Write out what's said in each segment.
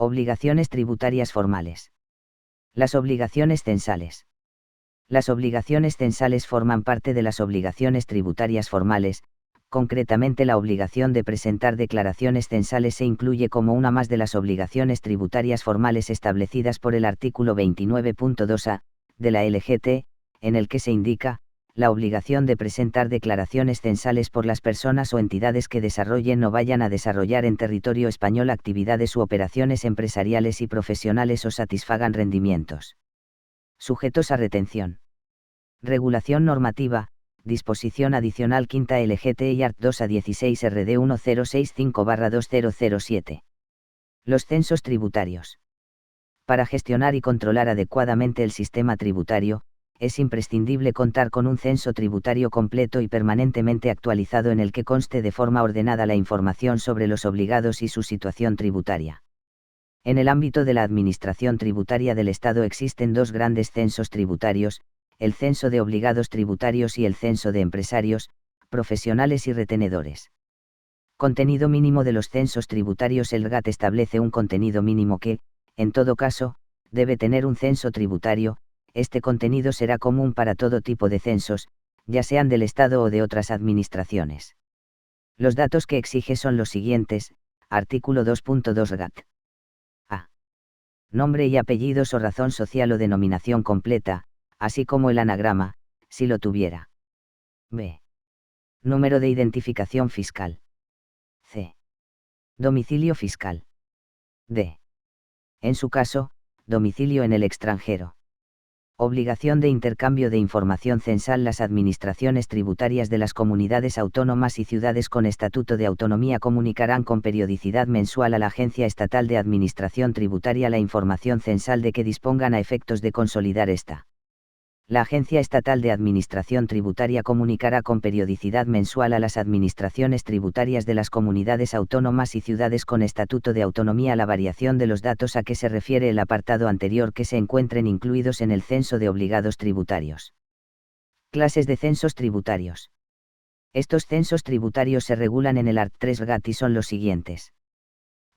Obligaciones tributarias formales. Las obligaciones censales. Las obligaciones censales forman parte de las obligaciones tributarias formales. Concretamente, la obligación de presentar declaraciones censales se incluye como una más de las obligaciones tributarias formales establecidas por el artículo 29.2a de la LGT, en el que se indica la obligación de presentar declaraciones censales por las personas o entidades que desarrollen o vayan a desarrollar en territorio español actividades u operaciones empresariales y profesionales o satisfagan rendimientos sujetos a retención. Regulación normativa. Disposición adicional quinta LGT Art 2 a 16 RD 1065/2007. Los censos tributarios. Para gestionar y controlar adecuadamente el sistema tributario, es imprescindible contar con un censo tributario completo y permanentemente actualizado en el que conste de forma ordenada la información sobre los obligados y su situación tributaria. En el ámbito de la Administración Tributaria del Estado existen dos grandes censos tributarios, el Censo de Obligados Tributarios y el Censo de Empresarios, Profesionales y Retenedores. Contenido mínimo de los censos tributarios. El GAT establece un contenido mínimo que, en todo caso, debe tener un censo tributario. Este contenido será común para todo tipo de censos, ya sean del Estado o de otras administraciones. Los datos que exige son los siguientes. Artículo 2.2 GAT. A. Nombre y apellidos o razón social o denominación completa, así como el anagrama, si lo tuviera. B. Número de identificación fiscal. C. Domicilio fiscal. D. En su caso, domicilio en el extranjero. Obligación de intercambio de información censal. Las administraciones tributarias de las comunidades autónomas y ciudades con estatuto de autonomía comunicarán con periodicidad mensual a la Agencia Estatal de Administración Tributaria la información censal de que dispongan a efectos de consolidar esta. La Agencia Estatal de Administración Tributaria comunicará con periodicidad mensual a las administraciones tributarias de las comunidades autónomas y ciudades con estatuto de autonomía la variación de los datos a que se refiere el apartado anterior que se encuentren incluidos en el Censo de Obligados Tributarios. Clases de censos tributarios. Estos censos tributarios se regulan en el Art. 3 GAT y son los siguientes.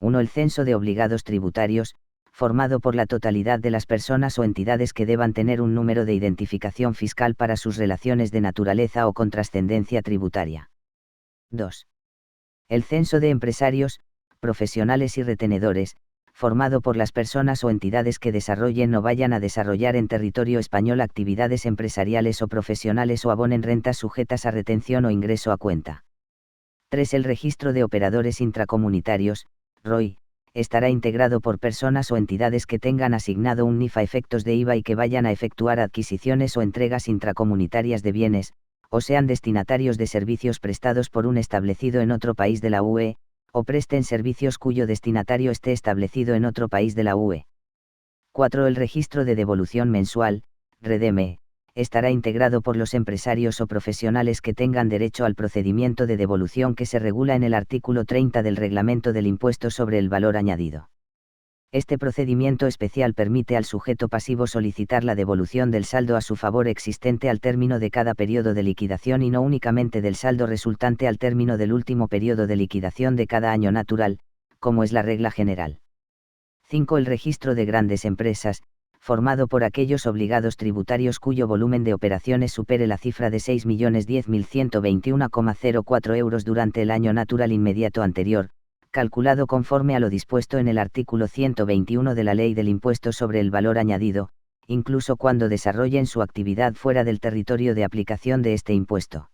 1. El Censo de Obligados Tributarios, formado por la totalidad de las personas o entidades que deban tener un número de identificación fiscal para sus relaciones de naturaleza o con trascendencia tributaria. 2. El Censo de Empresarios, Profesionales y Retenedores, formado por las personas o entidades que desarrollen o vayan a desarrollar en territorio español actividades empresariales o profesionales o abonen rentas sujetas a retención o ingreso a cuenta. 3. El Registro de Operadores Intracomunitarios, ROI, estará integrado por personas o entidades que tengan asignado un NIF a efectos de IVA y que vayan a efectuar adquisiciones o entregas intracomunitarias de bienes, o sean destinatarios de servicios prestados por un establecido en otro país de la UE, o presten servicios cuyo destinatario esté establecido en otro país de la UE. 4. El Registro de Devolución Mensual, REDEME, estará integrado por los empresarios o profesionales que tengan derecho al procedimiento de devolución que se regula en el artículo 30 del Reglamento del Impuesto sobre el Valor Añadido. Este procedimiento especial permite al sujeto pasivo solicitar la devolución del saldo a su favor existente al término de cada periodo de liquidación y no únicamente del saldo resultante al término del último periodo de liquidación de cada año natural, como es la regla general. 5. El Registro de Grandes Empresas, formado por aquellos obligados tributarios cuyo volumen de operaciones supere la cifra de 6.010.121,04 euros durante el año natural inmediato anterior, calculado conforme a lo dispuesto en el artículo 121 de la Ley del Impuesto sobre el Valor Añadido, incluso cuando desarrollen su actividad fuera del territorio de aplicación de este impuesto.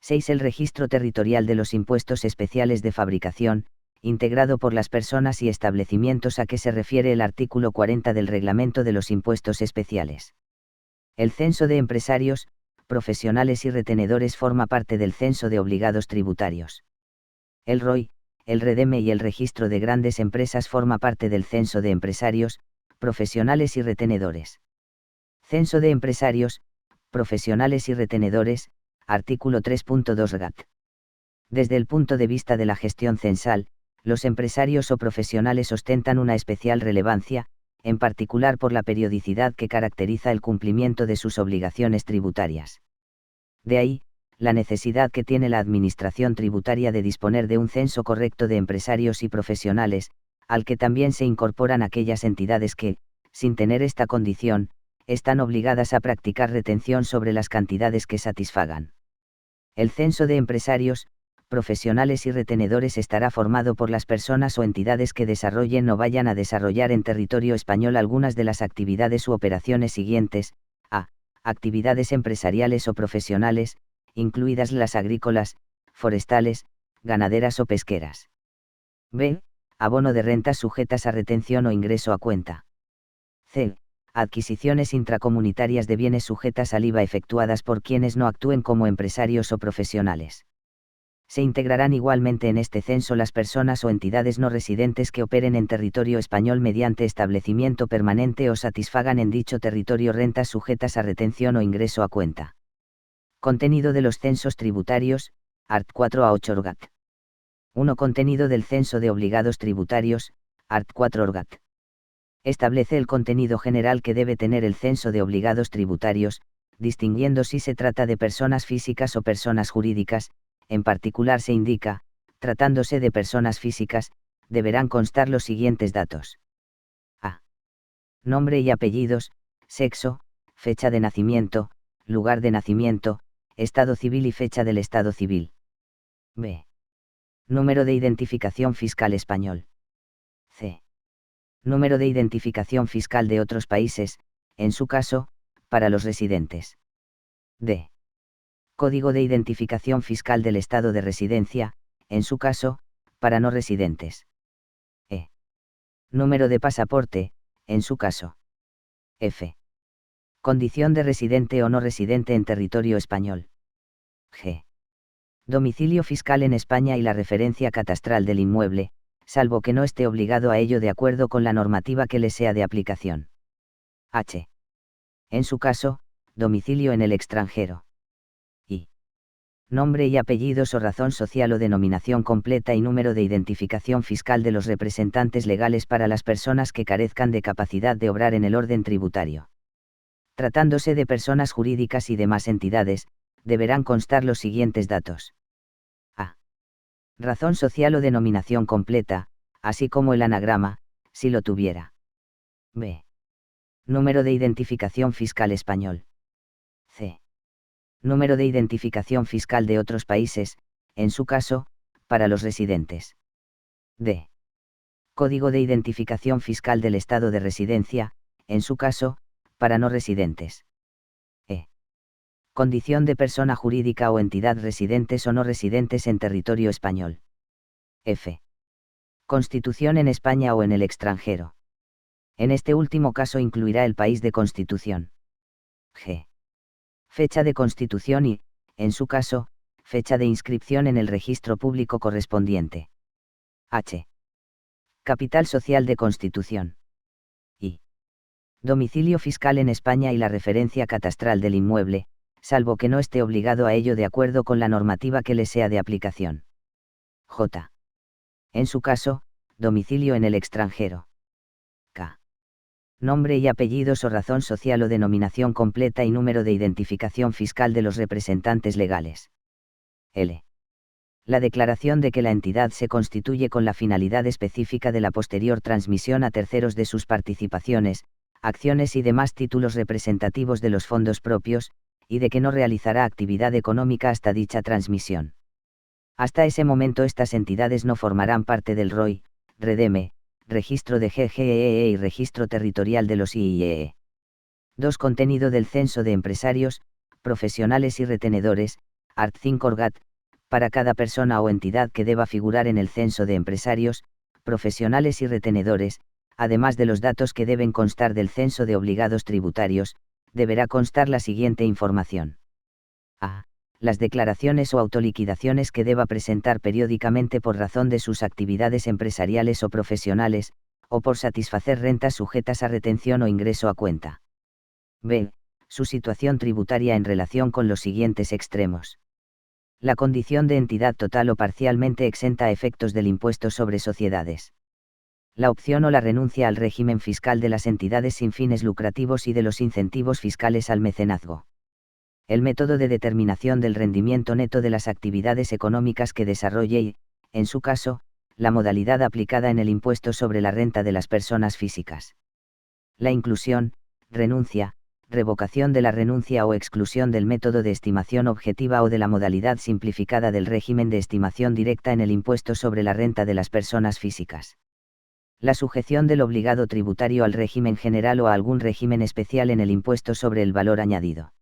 6. El Registro Territorial de los Impuestos Especiales de Fabricación, integrado por las personas y establecimientos a que se refiere el artículo 40 del Reglamento de los Impuestos Especiales. El Censo de Empresarios, Profesionales y Retenedores forma parte del Censo de Obligados Tributarios. El ROI, el REDEME y el Registro de Grandes Empresas forma parte del Censo de Empresarios, Profesionales y Retenedores. Censo de Empresarios, Profesionales y Retenedores, artículo 3.2 GAT. Desde el punto de vista de la gestión censal, los empresarios o profesionales ostentan una especial relevancia, en particular por la periodicidad que caracteriza el cumplimiento de sus obligaciones tributarias. De ahí, la necesidad que tiene la Administración tributaria de disponer de un censo correcto de empresarios y profesionales, al que también se incorporan aquellas entidades que, sin tener esta condición, están obligadas a practicar retención sobre las cantidades que satisfagan. El censo de empresarios, profesionales y retenedores estará formado por las personas o entidades que desarrollen o vayan a desarrollar en territorio español algunas de las actividades u operaciones siguientes: a. Actividades empresariales o profesionales, incluidas las agrícolas, forestales, ganaderas o pesqueras. b. Abono de rentas sujetas a retención o ingreso a cuenta. c. Adquisiciones intracomunitarias de bienes sujetas al IVA efectuadas por quienes no actúen como empresarios o profesionales. Se integrarán igualmente en este censo las personas o entidades no residentes que operen en territorio español mediante establecimiento permanente o satisfagan en dicho territorio rentas sujetas a retención o ingreso a cuenta. Contenido de los censos tributarios, art. 4 a 8 orgat. 1. Contenido del censo de obligados tributarios, art. 4 orgat. Establece el contenido general que debe tener el censo de obligados tributarios, distinguiendo si se trata de personas físicas o personas jurídicas. En particular se indica, tratándose de personas físicas, deberán constar los siguientes datos: a. Nombre y apellidos, sexo, fecha de nacimiento, lugar de nacimiento, estado civil y fecha del estado civil. b. Número de identificación fiscal español. c. Número de identificación fiscal de otros países, en su caso, para los residentes. d. Código de identificación fiscal del estado de residencia, en su caso, para no residentes. e. Número de pasaporte, en su caso. f. Condición de residente o no residente en territorio español. g. Domicilio fiscal en España y la referencia catastral del inmueble, salvo que no esté obligado a ello de acuerdo con la normativa que le sea de aplicación. h. En su caso, domicilio en el extranjero. I. Nombre y apellidos o razón social o denominación completa y número de identificación fiscal de los representantes legales para las personas que carezcan de capacidad de obrar en el orden tributario. Tratándose de personas jurídicas y demás entidades, deberán constar los siguientes datos: a. Razón social o denominación completa, así como el anagrama, si lo tuviera. b. Número de identificación fiscal español. c. Número de identificación fiscal de otros países, en su caso, para los residentes. d. Código de identificación fiscal del estado de residencia, en su caso, para no residentes. e. Condición de persona jurídica o entidad residentes o no residentes en territorio español. f. Constitución en España o en el extranjero. En este último caso incluirá el país de constitución. g. Fecha de constitución y, en su caso, fecha de inscripción en el registro público correspondiente. h. Capital social de constitución. I. Domicilio fiscal en España y la referencia catastral del inmueble, salvo que no esté obligado a ello de acuerdo con la normativa que le sea de aplicación. J. En su caso, domicilio en el extranjero. K. Nombre y apellidos o razón social o denominación completa y número de identificación fiscal de los representantes legales. L. La declaración de que la entidad se constituye con la finalidad específica de la posterior transmisión a terceros de sus participaciones, acciones y demás títulos representativos de los fondos propios, y de que no realizará actividad económica hasta dicha transmisión. Hasta ese momento estas entidades no formarán parte del ROI, REDEME, Registro de GGEE y Registro Territorial de los IIEE. 2. Contenido del Censo de Empresarios, Profesionales y Retenedores, art. 5 orgat, para cada persona o entidad que deba figurar en el Censo de Empresarios, Profesionales y Retenedores, además de los datos que deben constar del Censo de Obligados Tributarios, deberá constar la siguiente información. A. Las declaraciones o autoliquidaciones que deba presentar periódicamente por razón de sus actividades empresariales o profesionales, o por satisfacer rentas sujetas a retención o ingreso a cuenta. B. Su situación tributaria en relación con los siguientes extremos. La condición de entidad total o parcialmente exenta a efectos del impuesto sobre sociedades. La opción o la renuncia al régimen fiscal de las entidades sin fines lucrativos y de los incentivos fiscales al mecenazgo. El método de determinación del rendimiento neto de las actividades económicas que desarrolle y, en su caso, la modalidad aplicada en el impuesto sobre la renta de las personas físicas. La inclusión, renuncia, revocación de la renuncia o exclusión del método de estimación objetiva o de la modalidad simplificada del régimen de estimación directa en el impuesto sobre la renta de las personas físicas. La sujeción del obligado tributario al régimen general o a algún régimen especial en el impuesto sobre el valor añadido.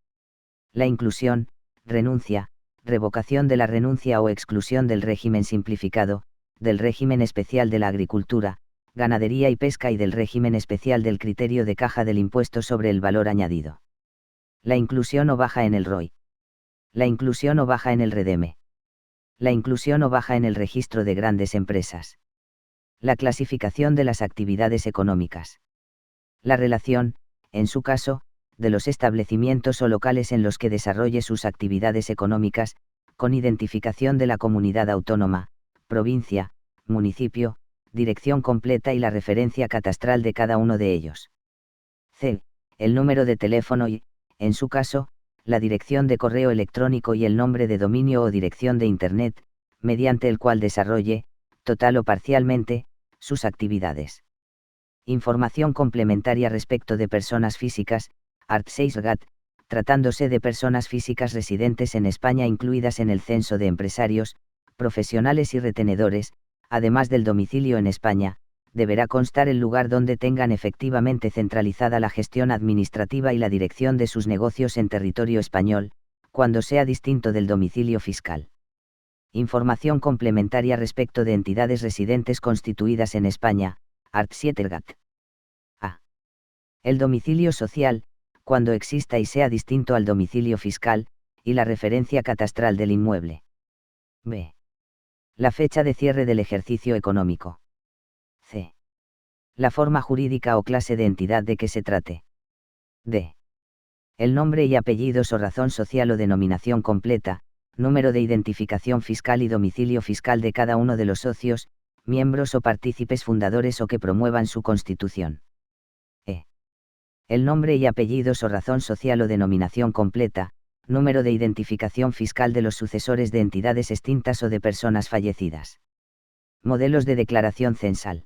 La inclusión, renuncia, revocación de la renuncia o exclusión del régimen simplificado, del régimen especial de la agricultura, ganadería y pesca y del régimen especial del criterio de caja del impuesto sobre el valor añadido. La inclusión o baja en el ROI. La inclusión o baja en el REDEME. La inclusión o baja en el registro de grandes empresas. La clasificación de las actividades económicas. La relación, en su caso, de los establecimientos o locales en los que desarrolle sus actividades económicas, con identificación de la comunidad autónoma, provincia, municipio, dirección completa y la referencia catastral de cada uno de ellos. C. El número de teléfono y, en su caso, la dirección de correo electrónico y el nombre de dominio o dirección de Internet, mediante el cual desarrolle, total o parcialmente, sus actividades. Información complementaria respecto de personas físicas, Art. 6 Gat, tratándose de personas físicas residentes en España incluidas en el censo de empresarios, profesionales y retenedores, además del domicilio en España, deberá constar el lugar donde tengan efectivamente centralizada la gestión administrativa y la dirección de sus negocios en territorio español, cuando sea distinto del domicilio fiscal. Información complementaria respecto de entidades residentes constituidas en España, Art. 7 Gat. A. El domicilio social, cuando exista y sea distinto al domicilio fiscal, y la referencia catastral del inmueble. B. La fecha de cierre del ejercicio económico. C. La forma jurídica o clase de entidad de que se trate. D. El nombre y apellidos o razón social o denominación completa, número de identificación fiscal y domicilio fiscal de cada uno de los socios, miembros o partícipes fundadores o que promuevan su constitución. E. El nombre y apellidos o razón social o denominación completa, número de identificación fiscal de los sucesores de entidades extintas o de personas fallecidas. Modelos de declaración censal.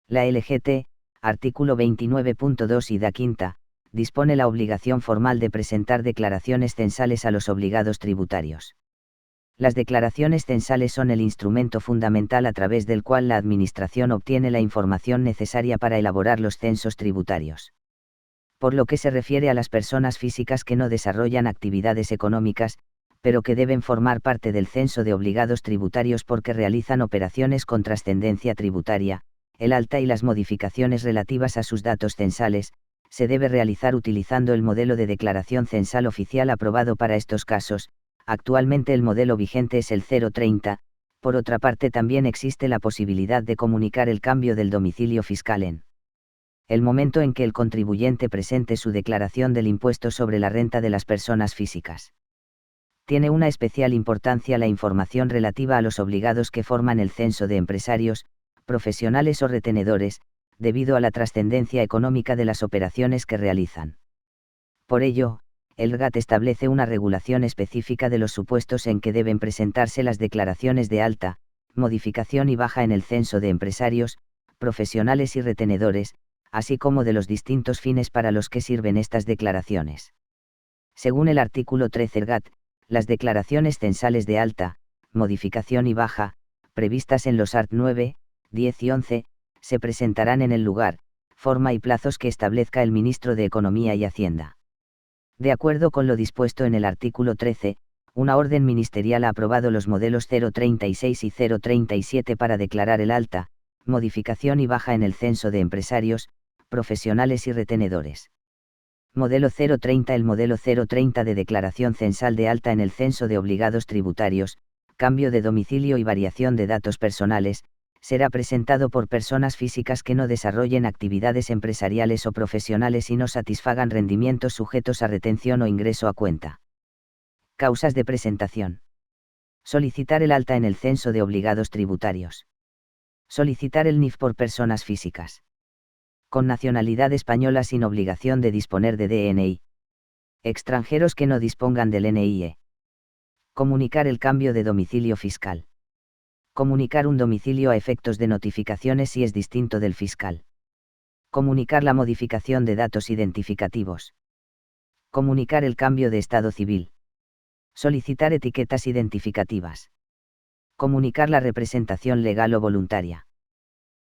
La LGT, artículo 29.2 y da quinta, dispone la obligación formal de presentar declaraciones censales a los obligados tributarios. Las declaraciones censales son el instrumento fundamental a través del cual la Administración obtiene la información necesaria para elaborar los censos tributarios. Por lo que se refiere a las personas físicas que no desarrollan actividades económicas, pero que deben formar parte del censo de obligados tributarios porque realizan operaciones con trascendencia tributaria, el alta y las modificaciones relativas a sus datos censales, se debe realizar utilizando el modelo de declaración censal oficial aprobado para estos casos. Actualmente el modelo vigente es el 030, por otra parte también existe la posibilidad de comunicar el cambio del domicilio fiscal en el momento en que el contribuyente presente su declaración del impuesto sobre la renta de las personas físicas. Tiene una especial importancia la información relativa a los obligados que forman el censo de empresarios, profesionales o retenedores, debido a la trascendencia económica de las operaciones que realizan. Por ello, el GAT establece una regulación específica de los supuestos en que deben presentarse las declaraciones de alta, modificación y baja en el censo de empresarios, profesionales y retenedores, así como de los distintos fines para los que sirven estas declaraciones. Según el artículo 13 GAT, las declaraciones censales de alta, modificación y baja, previstas en los art. 9, 10 y 11, se presentarán en el lugar, forma y plazos que establezca el Ministro de Economía y Hacienda. De acuerdo con lo dispuesto en el artículo 13, una orden ministerial ha aprobado los modelos 036 y 037 para declarar el alta, modificación y baja en el censo de empresarios, profesionales y retenedores. Modelo 030. El modelo 030 de declaración censal de alta en el censo de obligados tributarios, cambio de domicilio y variación de datos personales, será presentado por personas físicas que no desarrollen actividades empresariales o profesionales y no satisfagan rendimientos sujetos a retención o ingreso a cuenta. Causas de presentación. Solicitar el alta en el censo de obligados tributarios. Solicitar el NIF por personas físicas con nacionalidad española sin obligación de disponer de DNI. Extranjeros que no dispongan del NIE. Comunicar el cambio de domicilio fiscal. Comunicar un domicilio a efectos de notificaciones si es distinto del fiscal. Comunicar la modificación de datos identificativos. Comunicar el cambio de estado civil. Solicitar etiquetas identificativas. Comunicar la representación legal o voluntaria.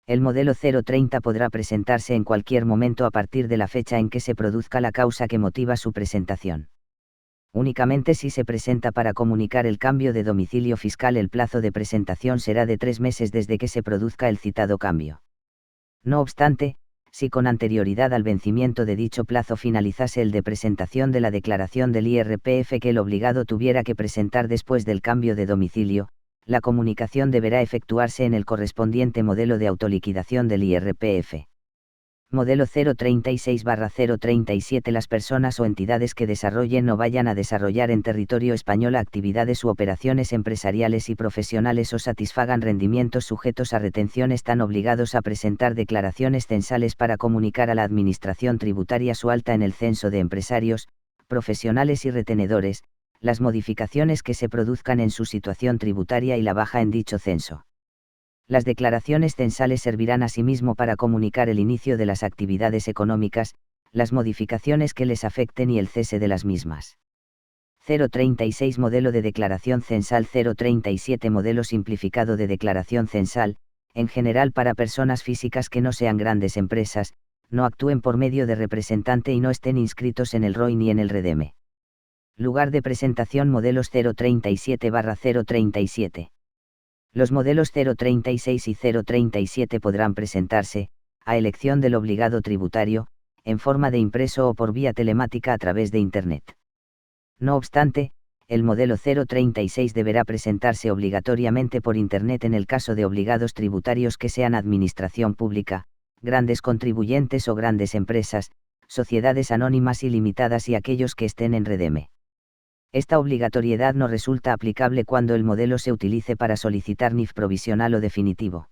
El modelo 030 podrá presentarse en cualquier momento a partir de la fecha en que se produzca la causa que motiva su presentación. Únicamente si se presenta para comunicar el cambio de domicilio fiscal, el plazo de presentación será de 3 meses desde que se produzca el citado cambio. No obstante, si con anterioridad al vencimiento de dicho plazo finalizase el de presentación de la declaración del IRPF que el obligado tuviera que presentar después del cambio de domicilio, la comunicación deberá efectuarse en el correspondiente modelo de autoliquidación del IRPF. Modelo 036/037. Las personas o entidades que desarrollen o vayan a desarrollar en territorio español actividades u operaciones empresariales y profesionales o satisfagan rendimientos sujetos a retención están obligados a presentar declaraciones censales para comunicar a la Administración tributaria su alta en el censo de empresarios, profesionales y retenedores, las modificaciones que se produzcan en su situación tributaria y la baja en dicho censo. Las declaraciones censales servirán asimismo para comunicar el inicio de las actividades económicas, las modificaciones que les afecten y el cese de las mismas. 036 Modelo de declaración censal. 037 Modelo simplificado de declaración censal, en general para personas físicas que no sean grandes empresas, no actúen por medio de representante y no estén inscritos en el ROI ni en el REDEME. Lugar de presentación: modelos 037/037. Los modelos 036 y 037 podrán presentarse, a elección del obligado tributario, en forma de impreso o por vía telemática a través de Internet. No obstante, el modelo 036 deberá presentarse obligatoriamente por Internet en el caso de obligados tributarios que sean administración pública, grandes contribuyentes o grandes empresas, sociedades anónimas y limitadas y aquellos que estén en REDEME. Esta obligatoriedad no resulta aplicable cuando el modelo se utilice para solicitar NIF provisional o definitivo.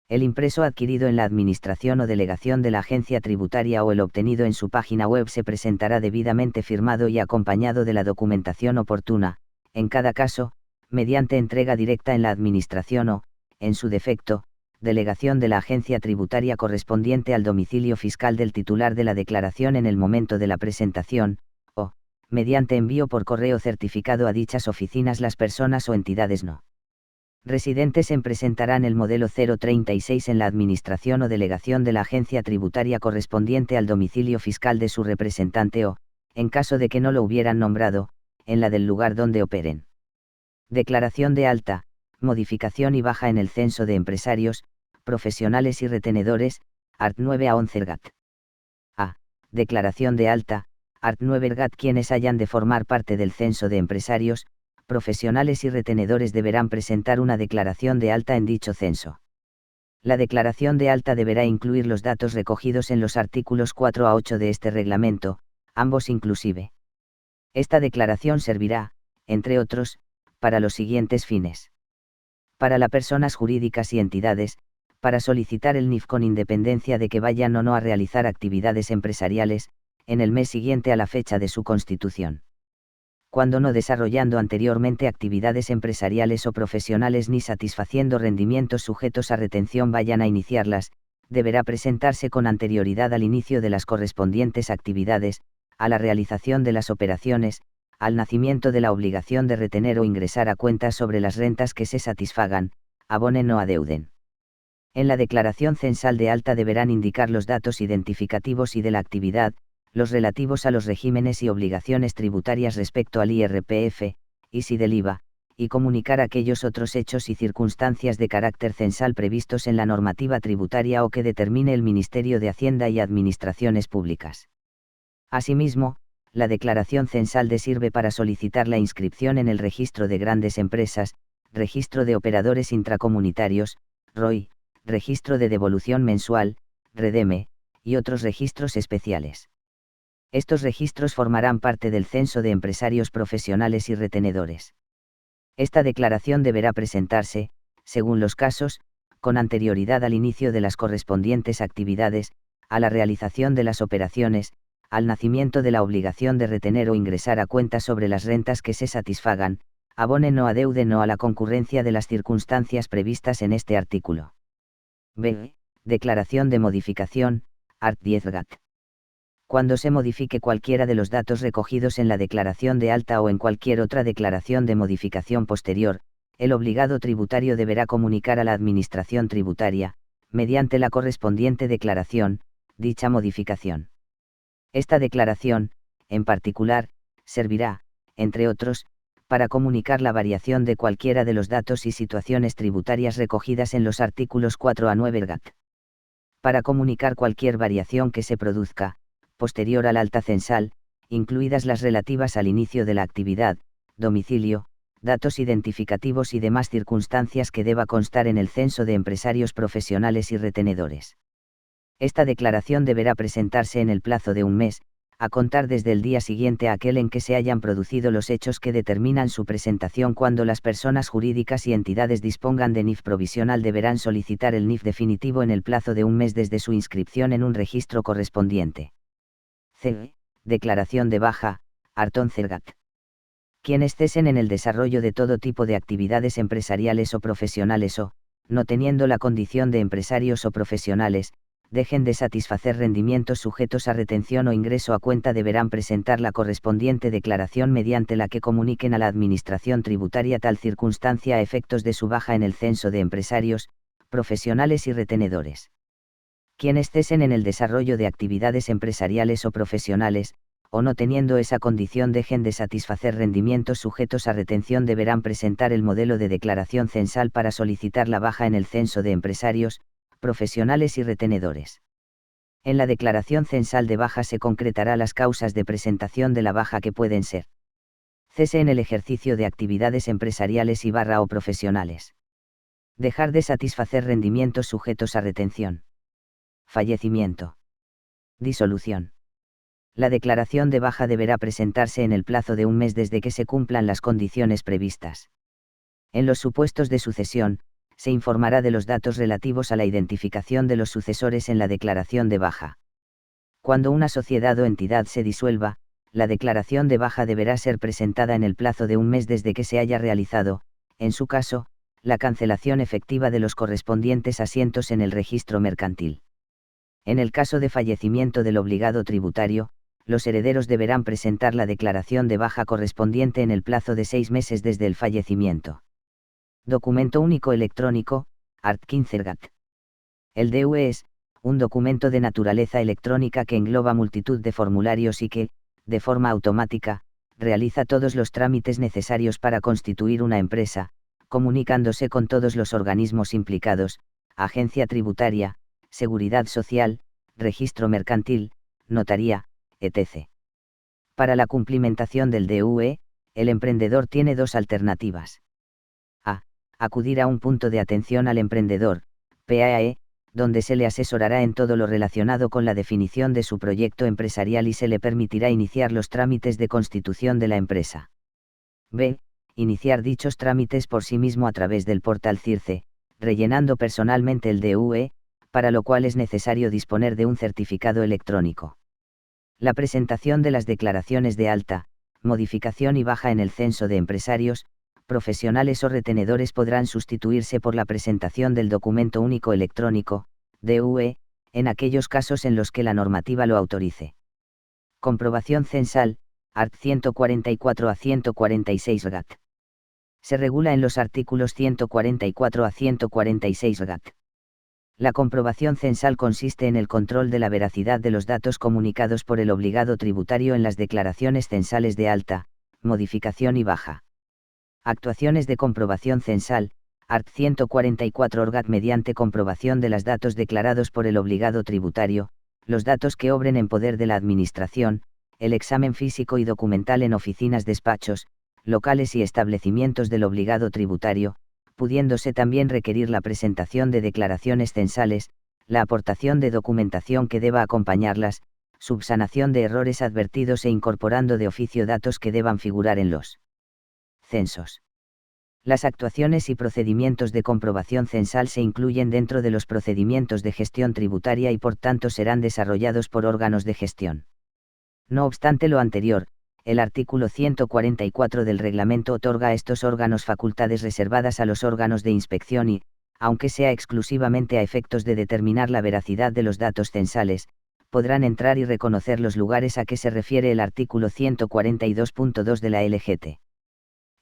El impreso adquirido en la administración o delegación de la agencia tributaria o el obtenido en su página web se presentará debidamente firmado y acompañado de la documentación oportuna, en cada caso, mediante entrega directa en la administración o, en su defecto, delegación de la agencia tributaria correspondiente al domicilio fiscal del titular de la declaración en el momento de la presentación, mediante envío por correo certificado a dichas oficinas. Las personas o entidades no residentes presentarán el modelo 036 en la administración o delegación de la agencia tributaria correspondiente al domicilio fiscal de su representante o, en caso de que no lo hubieran nombrado, en la del lugar donde operen. Declaración de alta, modificación y baja en el censo de empresarios, profesionales y retenedores, art. 9 a 11 RGAT. A. Declaración de alta, art. 9 RGAT. Quienes hayan de formar parte del censo de empresarios, profesionales y retenedores deberán presentar una declaración de alta en dicho censo. La declaración de alta deberá incluir los datos recogidos en los artículos 4 a 8 de este reglamento, ambos inclusive. Esta declaración servirá, entre otros, para los siguientes fines. Para las personas jurídicas y entidades, para solicitar el NIF con independencia de que vayan o no a realizar actividades empresariales, en el mes siguiente a la fecha de su constitución. Cuando no desarrollando anteriormente actividades empresariales o profesionales ni satisfaciendo rendimientos sujetos a retención vayan a iniciarlas, deberá presentarse con anterioridad al inicio de las correspondientes actividades, a la realización de las operaciones, al nacimiento de la obligación de retener o ingresar a cuentas sobre las rentas que se satisfagan, abonen o adeuden. En la declaración censal de alta deberán indicar los datos identificativos y de la actividad, los relativos a los regímenes y obligaciones tributarias respecto al IRPF, y si del IVA, y comunicar aquellos otros hechos y circunstancias de carácter censal previstos en la normativa tributaria o que determine el Ministerio de Hacienda y Administraciones Públicas. Asimismo, la declaración censal sirve para solicitar la inscripción en el Registro de Grandes Empresas, Registro de Operadores Intracomunitarios, ROI, Registro de Devolución Mensual, REDEME, y otros registros especiales. Estos registros formarán parte del censo de empresarios profesionales y retenedores. Esta declaración deberá presentarse, según los casos, con anterioridad al inicio de las correspondientes actividades, a la realización de las operaciones, al nacimiento de la obligación de retener o ingresar a cuenta sobre las rentas que se satisfagan, abonen o adeuden o a la concurrencia de las circunstancias previstas en este artículo. B. Declaración de modificación, art. 10 Gat. Cuando se modifique cualquiera de los datos recogidos en la declaración de alta o en cualquier otra declaración de modificación posterior, el obligado tributario deberá comunicar a la Administración tributaria, mediante la correspondiente declaración, dicha modificación. Esta declaración, en particular, servirá, entre otros, para comunicar la variación de cualquiera de los datos y situaciones tributarias recogidas en los artículos 4 a 9 GAT. Para comunicar cualquier variación que se produzca, posterior al alta censal, incluidas las relativas al inicio de la actividad, domicilio, datos identificativos y demás circunstancias que deba constar en el censo de empresarios profesionales y retenedores. Esta declaración deberá presentarse en el plazo de un mes, a contar desde el día siguiente a aquel en que se hayan producido los hechos que determinan su presentación. Cuando las personas jurídicas y entidades dispongan de NIF provisional, deberán solicitar el NIF definitivo en el plazo de un mes desde su inscripción en un registro correspondiente. C. Declaración de baja, art. 11 Gat. Quienes cesen en el desarrollo de todo tipo de actividades empresariales o profesionales o, no teniendo la condición de empresarios o profesionales, dejen de satisfacer rendimientos sujetos a retención o ingreso a cuenta, deberán presentar la correspondiente declaración mediante la que comuniquen a la Administración tributaria tal circunstancia a efectos de su baja en el censo de empresarios, profesionales y retenedores. Quienes cesen en el desarrollo de actividades empresariales o profesionales, o no teniendo esa condición dejen de satisfacer rendimientos sujetos a retención, deberán presentar el modelo de declaración censal para solicitar la baja en el censo de empresarios, profesionales y retenedores. En la declaración censal de baja se concretará las causas de presentación de la baja, que pueden ser: cese en el ejercicio de actividades empresariales y o profesionales, dejar de satisfacer rendimientos sujetos a retención, fallecimiento, disolución. La declaración de baja deberá presentarse en el plazo de un mes desde que se cumplan las condiciones previstas. En los supuestos de sucesión, se informará de los datos relativos a la identificación de los sucesores en la declaración de baja. Cuando una sociedad o entidad se disuelva, la declaración de baja deberá ser presentada en el plazo de un mes desde que se haya realizado, en su caso, la cancelación efectiva de los correspondientes asientos en el registro mercantil. En el caso de fallecimiento del obligado tributario, los herederos deberán presentar la declaración de baja correspondiente en el plazo de 6 meses desde el fallecimiento. Documento único electrónico, art. 15 Gat. El DUE es un documento de naturaleza electrónica que engloba multitud de formularios y que, de forma automática, realiza todos los trámites necesarios para constituir una empresa, comunicándose con todos los organismos implicados: agencia tributaria, seguridad social, registro mercantil, notaría, etc. Para la cumplimentación del DUE, el emprendedor tiene dos alternativas. A. Acudir a un punto de atención al emprendedor, PAE, donde se le asesorará en todo lo relacionado con la definición de su proyecto empresarial y se le permitirá iniciar los trámites de constitución de la empresa. B. Iniciar dichos trámites por sí mismo a través del portal CIRCE, rellenando personalmente el DUE, para lo cual es necesario disponer de un certificado electrónico. La presentación de las declaraciones de alta, modificación y baja en el censo de empresarios, profesionales o retenedores podrán sustituirse por la presentación del documento único electrónico, DUE, en aquellos casos en los que la normativa lo autorice. Comprobación censal, art. 144 a 146 GAT. Se regula en los artículos 144 a 146 GAT. La comprobación censal consiste en el control de la veracidad de los datos comunicados por el obligado tributario en las declaraciones censales de alta, modificación y baja. Actuaciones de comprobación censal, art. 144 Orgat. Mediante comprobación de los datos declarados por el obligado tributario, los datos que obren en poder de la Administración, el examen físico y documental en oficinas, despachos, locales y establecimientos del obligado tributario, pudiéndose también requerir la presentación de declaraciones censales, la aportación de documentación que deba acompañarlas, subsanación de errores advertidos e incorporando de oficio datos que deban figurar en los censos. Las actuaciones y procedimientos de comprobación censal se incluyen dentro de los procedimientos de gestión tributaria y por tanto serán desarrollados por órganos de gestión. No obstante lo anterior, el artículo 144 del reglamento otorga a estos órganos facultades reservadas a los órganos de inspección y, aunque sea exclusivamente a efectos de determinar la veracidad de los datos censales, podrán entrar y reconocer los lugares a que se refiere el artículo 142.2 de la LGT.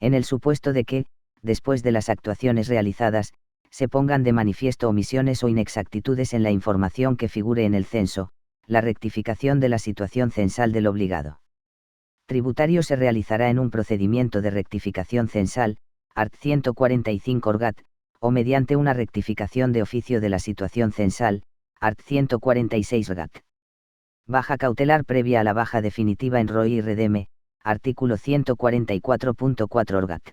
En el supuesto de que, después de las actuaciones realizadas, se pongan de manifiesto omisiones o inexactitudes en la información que figure en el censo, la rectificación de la situación censal del obligado tributario se realizará en un procedimiento de rectificación censal, art. 145 orgat, o mediante una rectificación de oficio de la situación censal, art. 146 orgat. Baja cautelar previa a la baja definitiva en ROI y REDEME, artículo 144.4 orgat.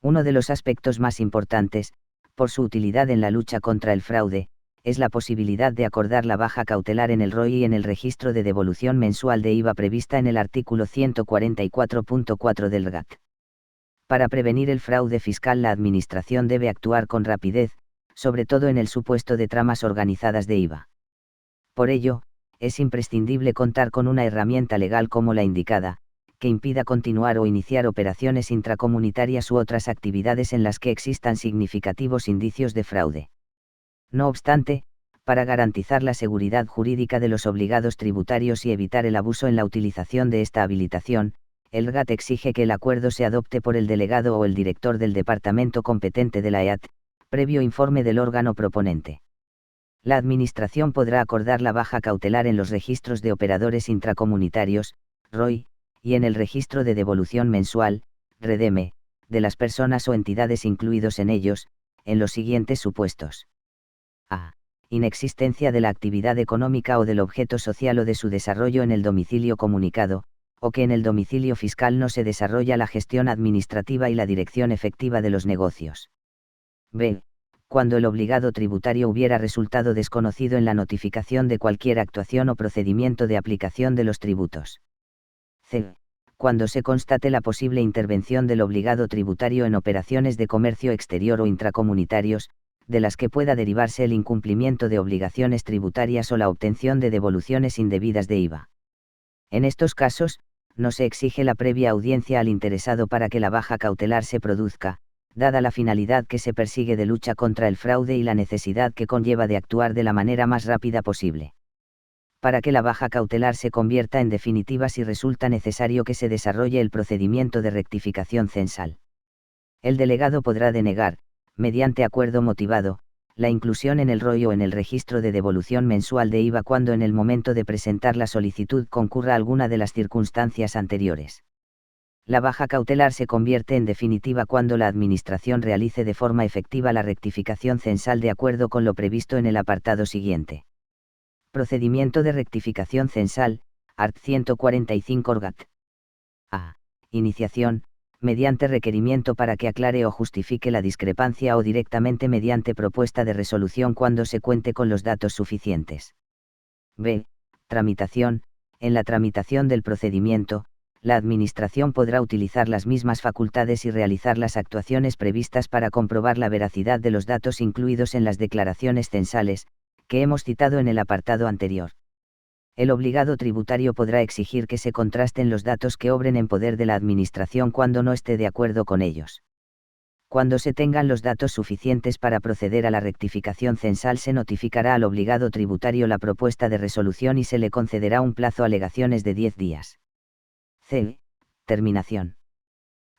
Uno de los aspectos más importantes, por su utilidad en la lucha contra el fraude, es la posibilidad de acordar la baja cautelar en el ROI y en el registro de devolución mensual de IVA prevista en el artículo 144.4 del RGAT. Para prevenir el fraude fiscal, la Administración debe actuar con rapidez, sobre todo en el supuesto de tramas organizadas de IVA. Por ello, es imprescindible contar con una herramienta legal como la indicada, que impida continuar o iniciar operaciones intracomunitarias u otras actividades en las que existan significativos indicios de fraude. No obstante, para garantizar la seguridad jurídica de los obligados tributarios y evitar el abuso en la utilización de esta habilitación, el RGAT exige que el acuerdo se adopte por el delegado o el director del departamento competente de la EAT, previo informe del órgano proponente. La Administración podrá acordar la baja cautelar en los registros de operadores intracomunitarios, ROI, y en el registro de devolución mensual, REDEME, de las personas o entidades incluidos en ellos, en los siguientes supuestos. A. Inexistencia de la actividad económica o del objeto social o de su desarrollo en el domicilio comunicado, o que en el domicilio fiscal no se desarrolla la gestión administrativa y la dirección efectiva de los negocios. B. Cuando el obligado tributario hubiera resultado desconocido en la notificación de cualquier actuación o procedimiento de aplicación de los tributos. C. Cuando se constate la posible intervención del obligado tributario en operaciones de comercio exterior o intracomunitarios, de las que pueda derivarse el incumplimiento de obligaciones tributarias o la obtención de devoluciones indebidas de IVA. En estos casos, no se exige la previa audiencia al interesado para que la baja cautelar se produzca, dada la finalidad que se persigue de lucha contra el fraude y la necesidad que conlleva de actuar de la manera más rápida posible. Para que la baja cautelar se convierta en definitiva, si resulta necesario que se desarrolle el procedimiento de rectificación censal. El delegado podrá denegar, mediante acuerdo motivado, la inclusión en el ROI o en el registro de devolución mensual de IVA cuando en el momento de presentar la solicitud concurra alguna de las circunstancias anteriores. La baja cautelar se convierte en definitiva cuando la Administración realice de forma efectiva la rectificación censal de acuerdo con lo previsto en el apartado siguiente. Procedimiento de rectificación censal, art. 145 orgat. A. Iniciación, mediante requerimiento para que aclare o justifique la discrepancia o directamente mediante propuesta de resolución cuando se cuente con los datos suficientes. B. Tramitación, en la tramitación del procedimiento, la Administración podrá utilizar las mismas facultades y realizar las actuaciones previstas para comprobar la veracidad de los datos incluidos en las declaraciones censales, que hemos citado en el apartado anterior. El obligado tributario podrá exigir que se contrasten los datos que obren en poder de la Administración cuando no esté de acuerdo con ellos. Cuando se tengan los datos suficientes para proceder a la rectificación censal, se notificará al obligado tributario la propuesta de resolución y se le concederá un plazo a alegaciones de 10 días. C. Terminación.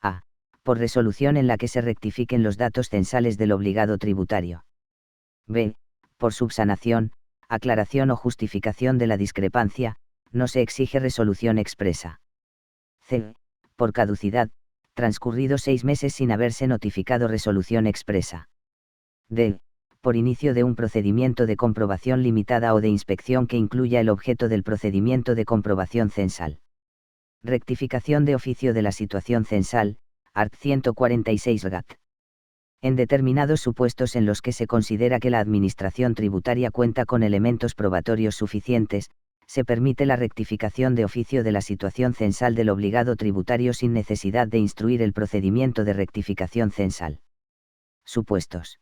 A. Por resolución en la que se rectifiquen los datos censales del obligado tributario. B. Por subsanación, aclaración o justificación de la discrepancia, no se exige resolución expresa. C. Por caducidad, transcurridos 6 meses sin haberse notificado resolución expresa. D. Por inicio de un procedimiento de comprobación limitada o de inspección que incluya el objeto del procedimiento de comprobación censal. Rectificación de oficio de la situación censal, art. 146 RGAT. En determinados supuestos en los que se considera que la Administración tributaria cuenta con elementos probatorios suficientes, se permite la rectificación de oficio de la situación censal del obligado tributario sin necesidad de instruir el procedimiento de rectificación censal. Supuestos.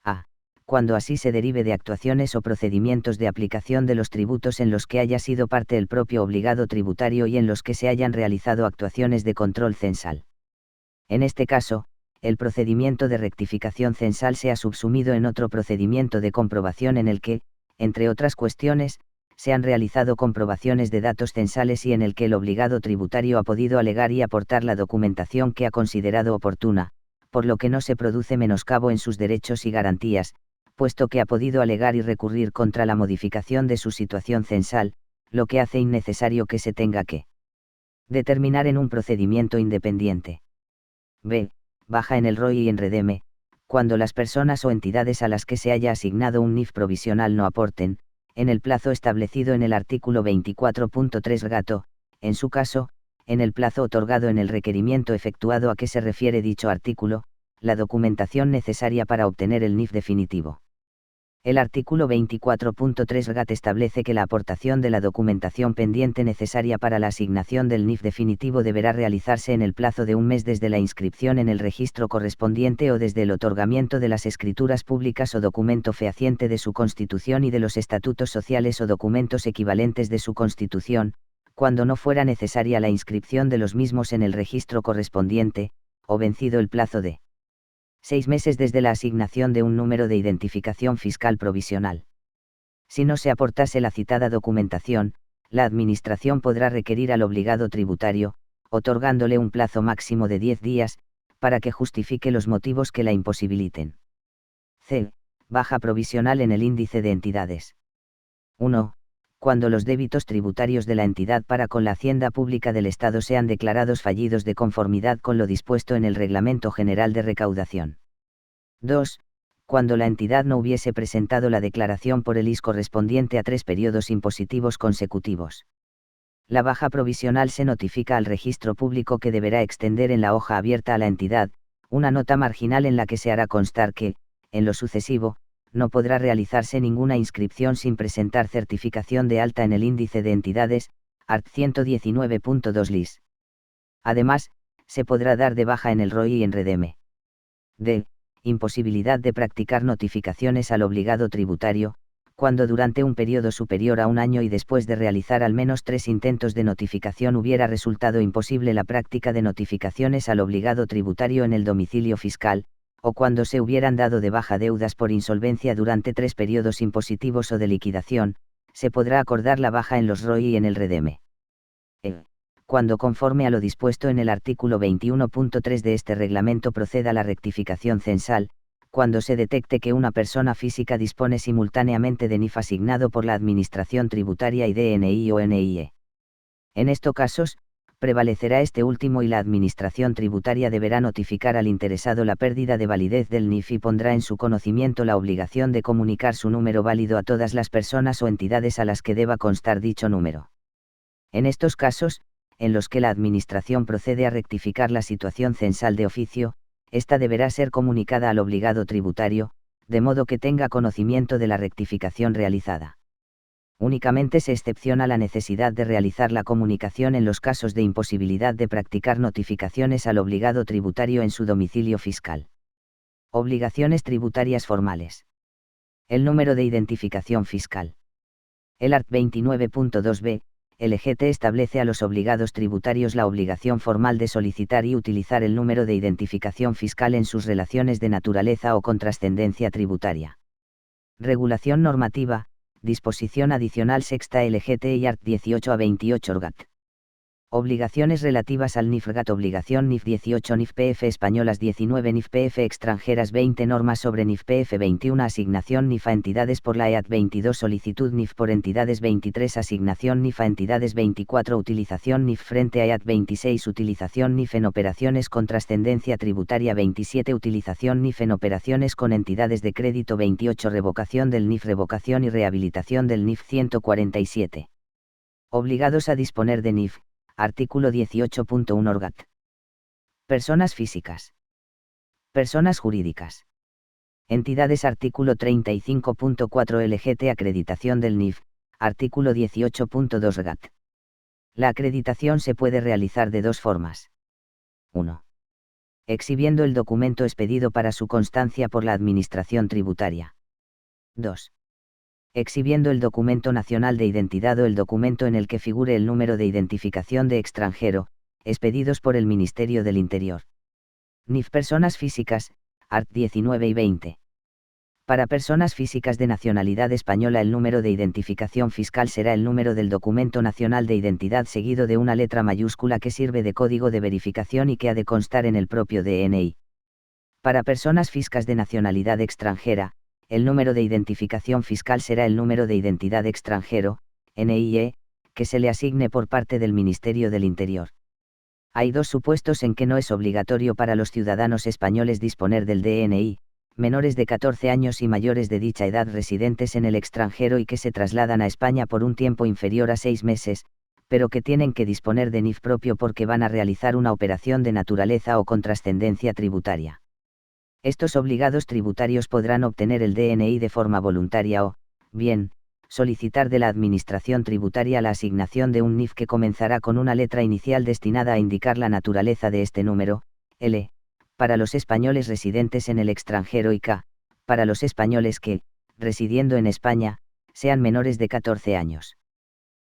A. cuando así se derive de actuaciones o procedimientos de aplicación de los tributos en los que haya sido parte el propio obligado tributario y en los que se hayan realizado actuaciones de control censal. En este caso, el procedimiento de rectificación censal se ha subsumido en otro procedimiento de comprobación en el que, entre otras cuestiones, se han realizado comprobaciones de datos censales y en el que el obligado tributario ha podido alegar y aportar la documentación que ha considerado oportuna, por lo que no se produce menoscabo en sus derechos y garantías, puesto que ha podido alegar y recurrir contra la modificación de su situación censal, lo que hace innecesario que se tenga que determinar en un procedimiento independiente. B. Baja en el ROI y en REDEME, cuando las personas o entidades a las que se haya asignado un NIF provisional no aporten, en el plazo establecido en el artículo 24.3 gato, en su caso, en el plazo otorgado en el requerimiento efectuado a que se refiere dicho artículo, la documentación necesaria para obtener el NIF definitivo. El artículo 24.3 GAT establece que la aportación de la documentación pendiente necesaria para la asignación del NIF definitivo deberá realizarse en el plazo de un mes desde la inscripción en el registro correspondiente o desde el otorgamiento de las escrituras públicas o documento fehaciente de su constitución y de los estatutos sociales o documentos equivalentes de su constitución, cuando no fuera necesaria la inscripción de los mismos en el registro correspondiente, o vencido el plazo de 6 meses desde la asignación de un número de identificación fiscal provisional. Si no se aportase la citada documentación, la Administración podrá requerir al obligado tributario, otorgándole un plazo máximo de 10 días, para que justifique los motivos que la imposibiliten. C. Baja provisional en el índice de entidades. 1. Cuando los débitos tributarios de la entidad para con la Hacienda Pública del Estado sean declarados fallidos de conformidad con lo dispuesto en el Reglamento General de Recaudación. 2. Cuando la entidad no hubiese presentado la declaración por el IS correspondiente a 3 periodos impositivos consecutivos. La baja provisional se notifica al registro público que deberá extender en la hoja abierta a la entidad, una nota marginal en la que se hará constar que, en lo sucesivo, no podrá realizarse ninguna inscripción sin presentar certificación de alta en el índice de entidades, art. 119.2 lis. Además, se podrá dar de baja en el ROI y en REDEME. D. Imposibilidad de practicar notificaciones al obligado tributario, cuando durante un periodo superior a un año y después de realizar al menos 3 intentos de notificación hubiera resultado imposible la práctica de notificaciones al obligado tributario en el domicilio fiscal, o cuando se hubieran dado de baja deudas por insolvencia durante 3 periodos impositivos o de liquidación, se podrá acordar la baja en los ROI y en el REDEME. Cuando conforme a lo dispuesto en el artículo 21.3 de este reglamento proceda la rectificación censal, cuando se detecte que una persona física dispone simultáneamente de NIF asignado por la Administración Tributaria y DNI o NIE. En estos casos, prevalecerá este último y la Administración Tributaria deberá notificar al interesado la pérdida de validez del NIF y pondrá en su conocimiento la obligación de comunicar su número válido a todas las personas o entidades a las que deba constar dicho número. En estos casos, en los que la Administración procede a rectificar la situación censal de oficio, esta deberá ser comunicada al obligado tributario, de modo que tenga conocimiento de la rectificación realizada. Únicamente se excepciona la necesidad de realizar la comunicación en los casos de imposibilidad de practicar notificaciones al obligado tributario en su domicilio fiscal. Obligaciones tributarias formales. El número de identificación fiscal. El art. 29.2b, LGT establece a los obligados tributarios la obligación formal de solicitar y utilizar el número de identificación fiscal en sus relaciones de naturaleza o con trascendencia tributaria. Regulación normativa, disposición adicional sexta LGT y art. 18 a 28 ORGAT. Obligaciones relativas al NIF GAT. Obligación NIF 18 NIF PF españolas 19 NIF PF extranjeras 20 normas sobre NIF PF 21 asignación NIF a entidades por la EAT 22 solicitud NIF por entidades 23 asignación NIF a entidades 24 utilización NIF frente a EAT 26 utilización NIF en operaciones con trascendencia tributaria 27 utilización NIF en operaciones con entidades de crédito 28 revocación del NIF revocación y rehabilitación del NIF 147. Obligados a disponer de NIF. Artículo 18.1 ORGAT. Personas físicas. Personas jurídicas. Entidades. Artículo 35.4 LGT. Acreditación del NIF. Artículo 18.2 ORGAT. La acreditación se puede realizar de dos formas. 1. Exhibiendo el documento expedido para su constancia por la Administración Tributaria. 2. Exhibiendo el documento nacional de identidad o el documento en el que figure el número de identificación de extranjero, expedidos por el Ministerio del Interior. NIF personas físicas, art. 19 y 20. Para personas físicas de nacionalidad española el número de identificación fiscal será el número del documento nacional de identidad seguido de una letra mayúscula que sirve de código de verificación y que ha de constar en el propio DNI. Para personas físicas de nacionalidad extranjera, el número de identificación fiscal será el número de identidad extranjero, NIE, que se le asigne por parte del Ministerio del Interior. Hay dos supuestos en que no es obligatorio para los ciudadanos españoles disponer del DNI: menores de 14 años y mayores de dicha edad residentes en el extranjero y que se trasladan a España por un tiempo inferior a 6 meses, pero que tienen que disponer de NIF propio porque van a realizar una operación de naturaleza o con trascendencia tributaria. Estos obligados tributarios podrán obtener el DNI de forma voluntaria o, bien, solicitar de la Administración tributaria la asignación de un NIF que comenzará con una letra inicial destinada a indicar la naturaleza de este número, L, para los españoles residentes en el extranjero y K, para los españoles que, residiendo en España, sean menores de 14 años.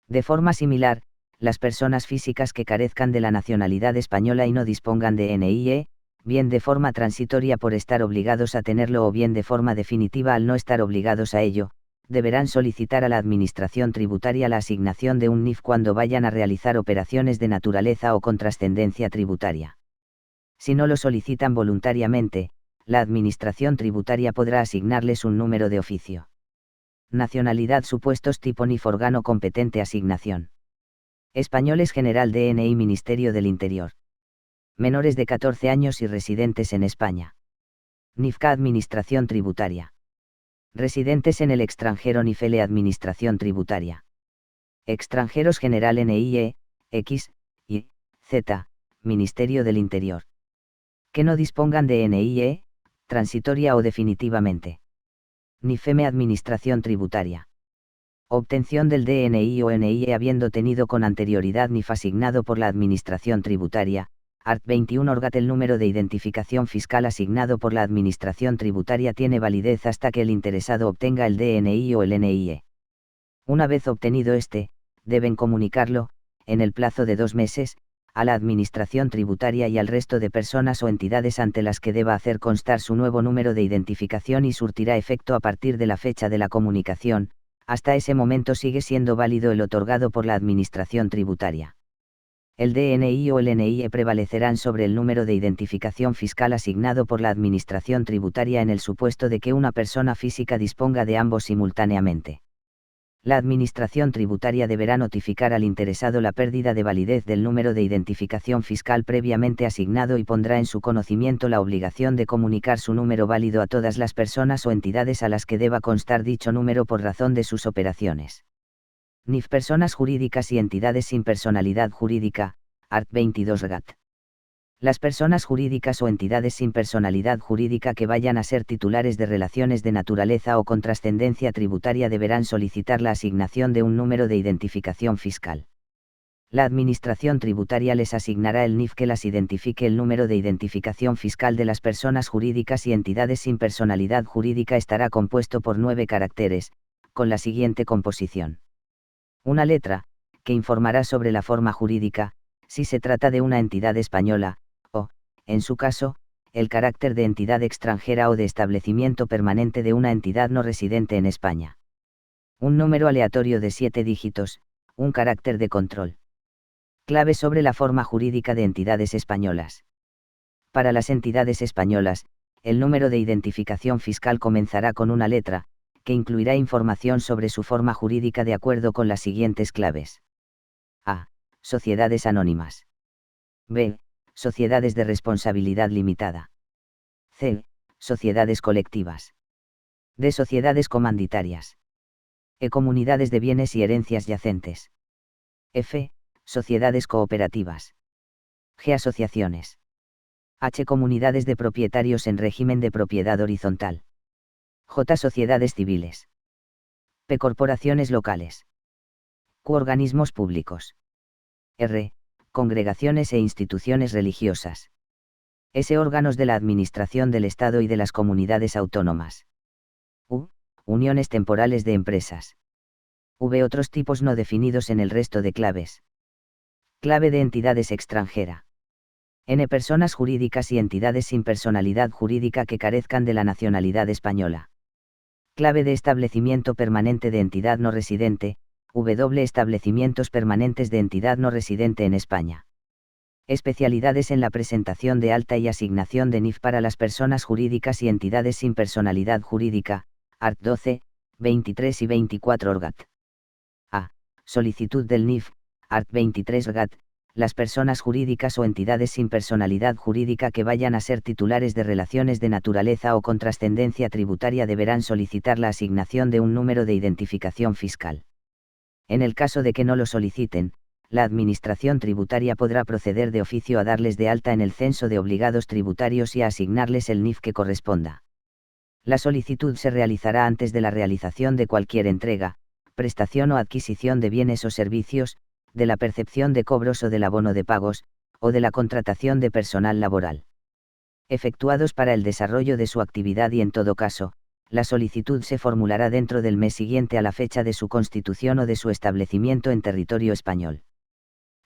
De forma similar, las personas físicas que carezcan de la nacionalidad española y no dispongan de NIE, bien de forma transitoria por estar obligados a tenerlo o bien de forma definitiva al no estar obligados a ello, deberán solicitar a la Administración tributaria la asignación de un NIF cuando vayan a realizar operaciones de naturaleza o con trascendencia tributaria. Si no lo solicitan voluntariamente, la Administración tributaria podrá asignarles un número de oficio. Nacionalidad, supuestos, tipo NIF, órgano competente, asignación. Españoles, general DNI, Ministerio del Interior. Menores de 14 años y residentes en España. NIFCA, Administración tributaria. Residentes en el extranjero, NIFELE, Administración tributaria. Extranjeros, general NIE, X, Y, Z, Ministerio del Interior. Que no dispongan de NIE, transitoria o definitivamente. NIFEME, Administración tributaria. Obtención del DNI o NIE habiendo tenido con anterioridad NIF asignado por la Administración tributaria, art. 21 orgat. El número de identificación fiscal asignado por la Administración tributaria tiene validez hasta que el interesado obtenga el DNI o el NIE. Una vez obtenido este, deben comunicarlo, en el plazo de 2 meses, a la Administración tributaria y al resto de personas o entidades ante las que deba hacer constar su nuevo número de identificación y surtirá efecto a partir de la fecha de la comunicación. Hasta ese momento sigue siendo válido el otorgado por la Administración tributaria. El DNI o el NIE prevalecerán sobre el número de identificación fiscal asignado por la Administración tributaria en el supuesto de que una persona física disponga de ambos simultáneamente. La Administración tributaria deberá notificar al interesado la pérdida de validez del número de identificación fiscal previamente asignado y pondrá en su conocimiento la obligación de comunicar su número válido a todas las personas o entidades a las que deba constar dicho número por razón de sus operaciones. NIF personas jurídicas y entidades sin personalidad jurídica, art. 22 gat. Las personas jurídicas o entidades sin personalidad jurídica que vayan a ser titulares de relaciones de naturaleza o con trascendencia tributaria deberán solicitar la asignación de un número de identificación fiscal. La Administración tributaria les asignará el NIF que las identifique. El número de identificación fiscal de las personas jurídicas y entidades sin personalidad jurídica estará compuesto por 9 caracteres, con la siguiente composición. Una letra, que informará sobre la forma jurídica, si se trata de una entidad española, o, en su caso, el carácter de entidad extranjera o de establecimiento permanente de una entidad no residente en España. Un número aleatorio de 7 dígitos, un carácter de control. Clave sobre la forma jurídica de entidades españolas. Para las entidades españolas, el número de identificación fiscal comenzará con una letra, que incluirá información sobre su forma jurídica de acuerdo con las siguientes claves. A. Sociedades anónimas. B. Sociedades de responsabilidad limitada. C. Sociedades colectivas. D. Sociedades comanditarias. E. Comunidades de bienes y herencias yacentes. F. Sociedades cooperativas. G. Asociaciones. H. Comunidades de propietarios en régimen de propiedad horizontal. J. Sociedades civiles. P. Corporaciones locales. Q. Organismos públicos. R. Congregaciones e instituciones religiosas. S. Órganos de la Administración del Estado y de las comunidades autónomas. U. uniones temporales de empresas. V. Otros tipos no definidos en el resto de claves. Clave de entidades extranjera. N. Personas jurídicas y entidades sin personalidad jurídica que carezcan de la nacionalidad española. Clave de establecimiento permanente de entidad no residente, W. Establecimientos permanentes de entidad no residente en España. Especialidades en la presentación de alta y asignación de NIF para las personas jurídicas y entidades sin personalidad jurídica, art. 12, 23 y 24 orgat. A. Solicitud del NIF, art. 23 orgat. Las personas jurídicas o entidades sin personalidad jurídica que vayan a ser titulares de relaciones de naturaleza o con trascendencia tributaria deberán solicitar la asignación de un número de identificación fiscal. En el caso de que no lo soliciten, la Administración tributaria podrá proceder de oficio a darles de alta en el censo de obligados tributarios y a asignarles el NIF que corresponda. La solicitud se realizará antes de la realización de cualquier entrega, prestación o adquisición de bienes o servicios, de la percepción de cobros o del abono de pagos, o de la contratación de personal laboral. Efectuados para el desarrollo de su actividad y en todo caso, la solicitud se formulará dentro del mes siguiente a la fecha de su constitución o de su establecimiento en territorio español.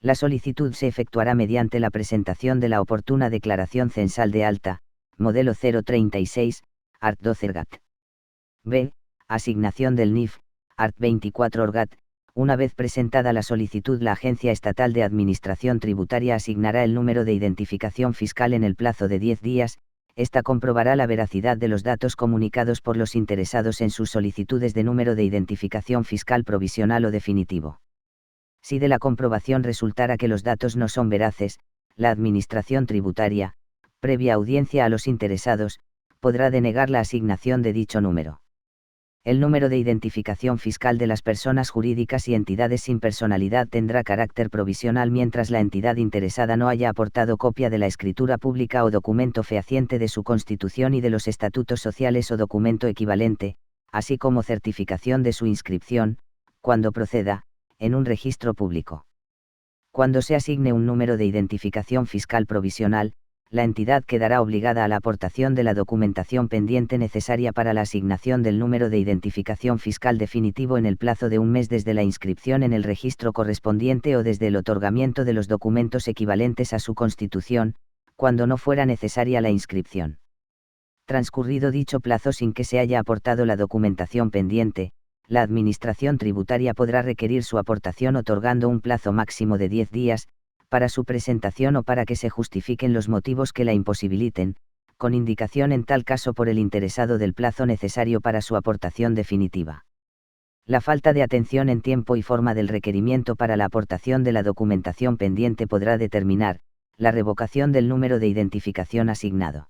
La solicitud se efectuará mediante la presentación de la oportuna declaración censal de alta, modelo 036, art. 12 orgat. B. Asignación del NIF, art. 24 orgat. Una vez presentada la solicitud, la Agencia Estatal de Administración Tributaria asignará el número de identificación fiscal en el plazo de 10 días. Esta comprobará la veracidad de los datos comunicados por los interesados en sus solicitudes de número de identificación fiscal provisional o definitivo. Si de la comprobación resultara que los datos no son veraces, la Administración tributaria, previa audiencia a los interesados, podrá denegar la asignación de dicho número. El número de identificación fiscal de las personas jurídicas y entidades sin personalidad tendrá carácter provisional mientras la entidad interesada no haya aportado copia de la escritura pública o documento fehaciente de su constitución y de los estatutos sociales o documento equivalente, así como certificación de su inscripción, cuando proceda, en un registro público. Cuando se asigne un número de identificación fiscal provisional, la entidad quedará obligada a la aportación de la documentación pendiente necesaria para la asignación del número de identificación fiscal definitivo en el plazo de un mes desde la inscripción en el registro correspondiente o desde el otorgamiento de los documentos equivalentes a su constitución, cuando no fuera necesaria la inscripción. Transcurrido dicho plazo sin que se haya aportado la documentación pendiente, la Administración tributaria podrá requerir su aportación otorgando un plazo máximo de 10 días, para su presentación o para que se justifiquen los motivos que la imposibiliten, con indicación en tal caso por el interesado del plazo necesario para su aportación definitiva. La falta de atención en tiempo y forma del requerimiento para la aportación de la documentación pendiente podrá determinar la revocación del número de identificación asignado.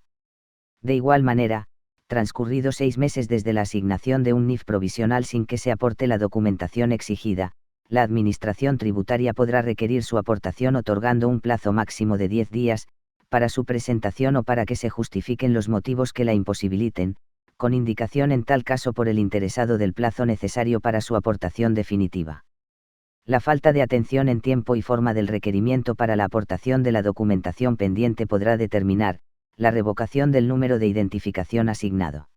De igual manera, transcurridos 6 meses desde la asignación de un NIF provisional sin que se aporte la documentación exigida, la Administración tributaria podrá requerir su aportación otorgando un plazo máximo de 10 días, para su presentación o para que se justifiquen los motivos que la imposibiliten, con indicación en tal caso por el interesado del plazo necesario para su aportación definitiva. La falta de atención en tiempo y forma del requerimiento para la aportación de la documentación pendiente podrá determinar la revocación del número de identificación asignado.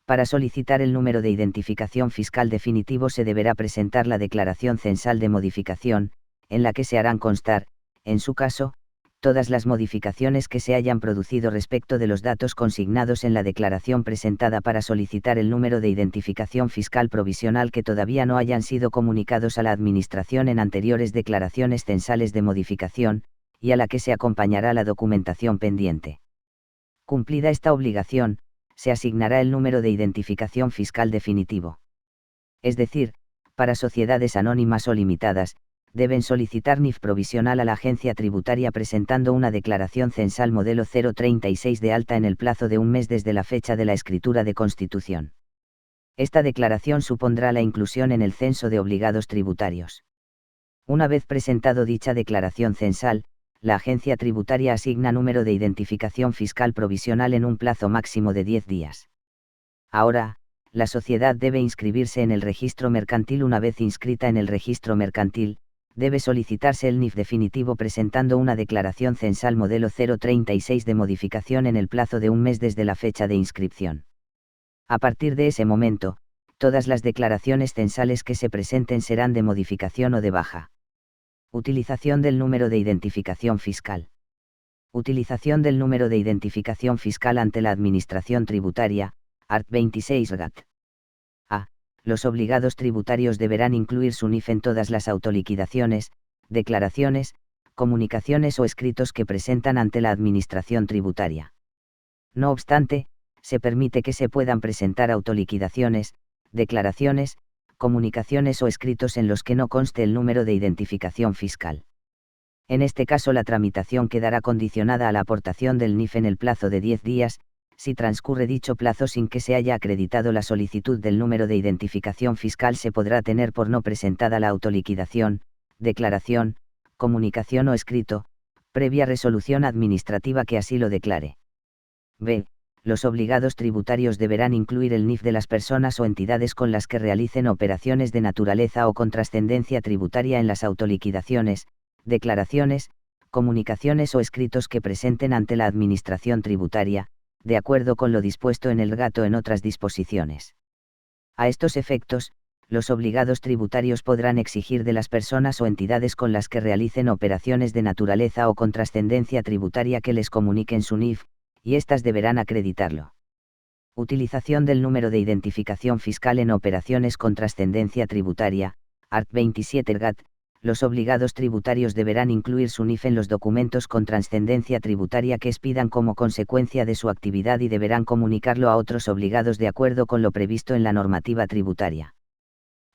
Para solicitar el número de identificación fiscal definitivo se deberá presentar la declaración censal de modificación, en la que se harán constar, en su caso, todas las modificaciones que se hayan producido respecto de los datos consignados en la declaración presentada para solicitar el número de identificación fiscal provisional que todavía no hayan sido comunicados a la Administración en anteriores declaraciones censales de modificación, y a la que se acompañará la documentación pendiente. Cumplida esta obligación, se asignará el número de identificación fiscal definitivo. Es decir, para sociedades anónimas o limitadas, deben solicitar NIF provisional a la agencia tributaria presentando una declaración censal modelo 036 de alta en el plazo de un mes desde la fecha de la escritura de constitución. Esta declaración supondrá la inclusión en el censo de obligados tributarios. Una vez presentado dicha declaración censal, la agencia tributaria asigna número de identificación fiscal provisional en un plazo máximo de 10 días. Ahora, la sociedad debe inscribirse en el registro mercantil. Una vez inscrita en el registro mercantil, debe solicitarse el NIF definitivo presentando una declaración censal modelo 036 de modificación en el plazo de un mes desde la fecha de inscripción. A partir de ese momento, Todas las declaraciones censales que se presenten serán de modificación o de baja. Utilización del número de identificación fiscal. Utilización del número de identificación fiscal ante la Administración Tributaria, art. 26 Gat. A. Los obligados tributarios deberán incluir su NIF en todas las autoliquidaciones, declaraciones, comunicaciones o escritos que presentan ante la Administración Tributaria. No obstante, se permite que se puedan presentar autoliquidaciones, declaraciones, comunicaciones o escritos en los que no conste el número de identificación fiscal. En este caso la tramitación quedará condicionada a la aportación del NIF en el plazo de 10 días, si transcurre dicho plazo sin que se haya acreditado la solicitud del número de identificación fiscal se podrá tener por no presentada la autoliquidación, declaración, comunicación o escrito, previa resolución administrativa que así lo declare. B. Los obligados tributarios deberán incluir el NIF de las personas o entidades con las que realicen operaciones de naturaleza o con trascendencia tributaria en las autoliquidaciones, declaraciones, comunicaciones o escritos que presenten ante la Administración Tributaria, de acuerdo con lo dispuesto en el GAT o en otras disposiciones. A estos efectos, los obligados tributarios podrán exigir de las personas o entidades con las que realicen operaciones de naturaleza o con trascendencia tributaria que les comuniquen su NIF, y éstas deberán acreditarlo. Utilización del número de identificación fiscal en operaciones con trascendencia tributaria, art. 27 GAT. Los obligados tributarios deberán incluir su NIF en los documentos con trascendencia tributaria que expidan como consecuencia de su actividad y deberán comunicarlo a otros obligados de acuerdo con lo previsto en la normativa tributaria.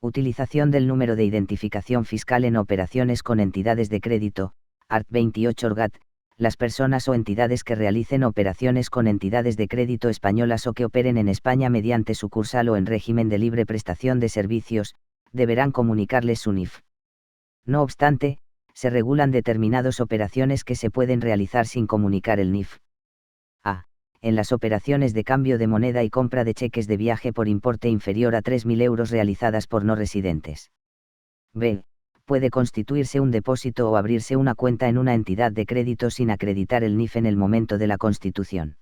Utilización del número de identificación fiscal en operaciones con entidades de crédito, art. 28 Orgat. Las personas o entidades que realicen operaciones con entidades de crédito españolas o que operen en España mediante sucursal o en régimen de libre prestación de servicios, deberán comunicarles su NIF. No obstante, se regulan determinadas operaciones que se pueden realizar sin comunicar el NIF. A. En las operaciones de cambio de moneda y compra de cheques de viaje por importe inferior a 3.000 euros realizadas por no residentes. B. Puede constituirse un depósito o abrirse una cuenta en una entidad de crédito sin acreditar el NIF en el momento de la constitución.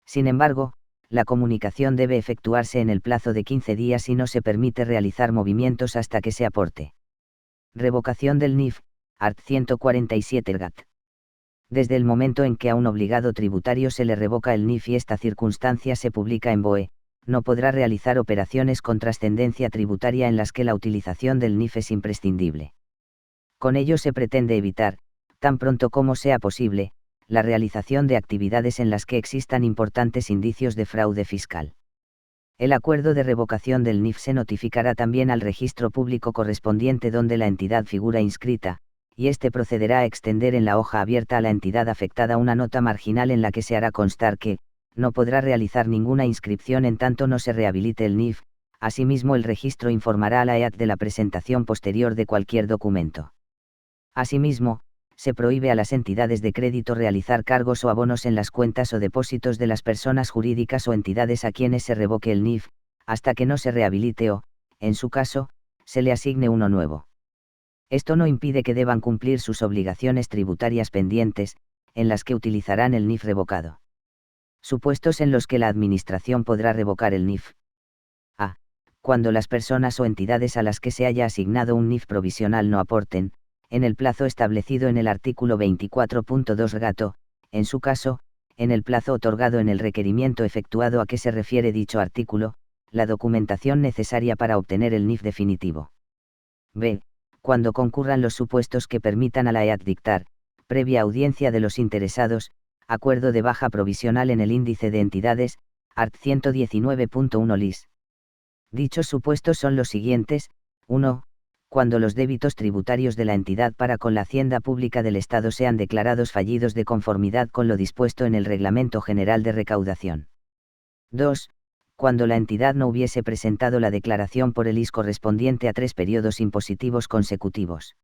Sin embargo, la comunicación debe efectuarse en el plazo de 15 días y no se permite realizar movimientos hasta que se aporte. Revocación del NIF, art. 147 GAT. Desde el momento en que a un obligado tributario se le revoca el NIF y esta circunstancia se publica en BOE, no podrá realizar operaciones con trascendencia tributaria en las que la utilización del NIF es imprescindible. Con ello se pretende evitar, tan pronto como sea posible, la realización de actividades en las que existan importantes indicios de fraude fiscal. El acuerdo de revocación del NIF se notificará también al registro público correspondiente donde la entidad figura inscrita, y éste procederá a extender en la hoja abierta a la entidad afectada una nota marginal en la que se hará constar que, no podrá realizar ninguna inscripción en tanto no se rehabilite el NIF. Asimismo, el registro informará a la EAT de la presentación posterior de cualquier documento. Asimismo, se prohíbe a las entidades de crédito realizar cargos o abonos en las cuentas o depósitos de las personas jurídicas o entidades a quienes se revoque el NIF, hasta que no se rehabilite o, en su caso, se le asigne uno nuevo. Esto no impide que deban cumplir sus obligaciones tributarias pendientes, en las que utilizarán el NIF revocado. Supuestos en los que la Administración podrá revocar el NIF. A. Cuando las personas o entidades a las que se haya asignado un NIF provisional no aporten, en el plazo establecido en el artículo 24.2 Gato, en su caso, en el plazo otorgado en el requerimiento efectuado a que se refiere dicho artículo, la documentación necesaria para obtener el NIF definitivo. B. Cuando concurran los supuestos que permitan a la EAT dictar, previa audiencia de los interesados, acuerdo de baja provisional en el índice de entidades, art. 119.1 lis. Dichos supuestos son los siguientes: 1. Cuando los débitos tributarios de la entidad para con la Hacienda Pública del Estado sean declarados fallidos de conformidad con lo dispuesto en el Reglamento General de Recaudación. 2. Cuando la entidad no hubiese presentado la declaración por el IS correspondiente a 3 periodos impositivos consecutivos.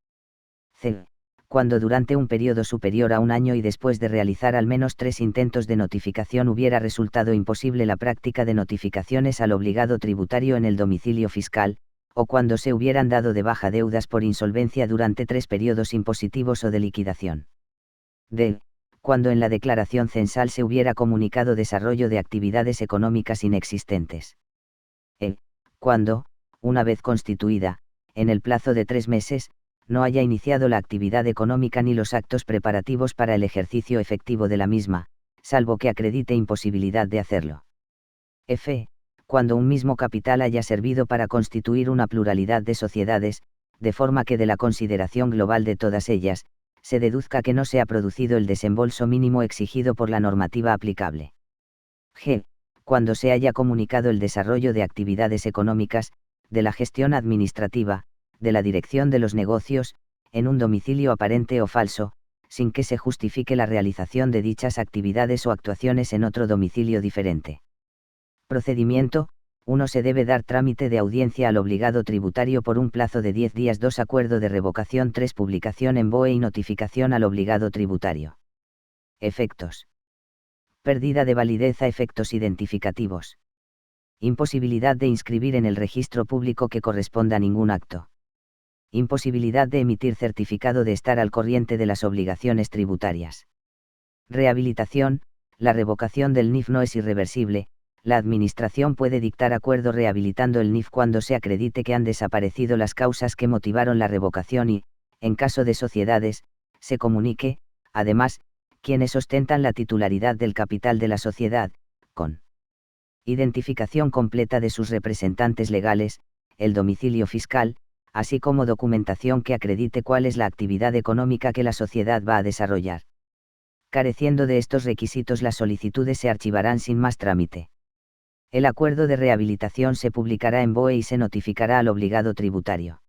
C. Cuando durante un periodo superior a un año y después de realizar al menos 3 intentos de notificación hubiera resultado imposible la práctica de notificaciones al obligado tributario en el domicilio fiscal, o cuando se hubieran dado de baja deudas por insolvencia durante 3 periodos impositivos o de liquidación. D. Cuando en la declaración censal se hubiera comunicado desarrollo de actividades económicas inexistentes. E. cuando, una vez constituida, en el plazo de 3 meses, no haya iniciado la actividad económica ni los actos preparativos para el ejercicio efectivo de la misma, salvo que acredite imposibilidad de hacerlo. F. Cuando un mismo capital haya servido para constituir una pluralidad de sociedades, de forma que de la consideración global de todas ellas, se deduzca que no se ha producido el desembolso mínimo exigido por la normativa aplicable. G. Cuando se haya comunicado el desarrollo de actividades económicas, de la gestión administrativa, de la dirección de los negocios, en un domicilio aparente o falso, sin que se justifique la realización de dichas actividades o actuaciones en otro domicilio diferente. Procedimiento: 1. Se debe dar trámite de audiencia al obligado tributario por un plazo de 10 días. 2. Acuerdo de revocación. 3. Publicación en BOE y notificación al obligado tributario. Efectos: pérdida de validez a efectos identificativos. Imposibilidad de inscribir en el registro público que corresponda a ningún acto. Imposibilidad de emitir certificado de estar al corriente de las obligaciones tributarias. Rehabilitación: la revocación del NIF no es irreversible. La Administración puede dictar acuerdo rehabilitando el NIF cuando se acredite que han desaparecido las causas que motivaron la revocación y, en caso de sociedades, se comunique, además, quienes ostentan la titularidad del capital de la sociedad, con identificación completa de sus representantes legales, el domicilio fiscal, así como documentación que acredite cuál es la actividad económica que la sociedad va a desarrollar. Careciendo de estos requisitos, las solicitudes se archivarán sin más trámite. El acuerdo de rehabilitación se publicará en BOE y se notificará al obligado tributario.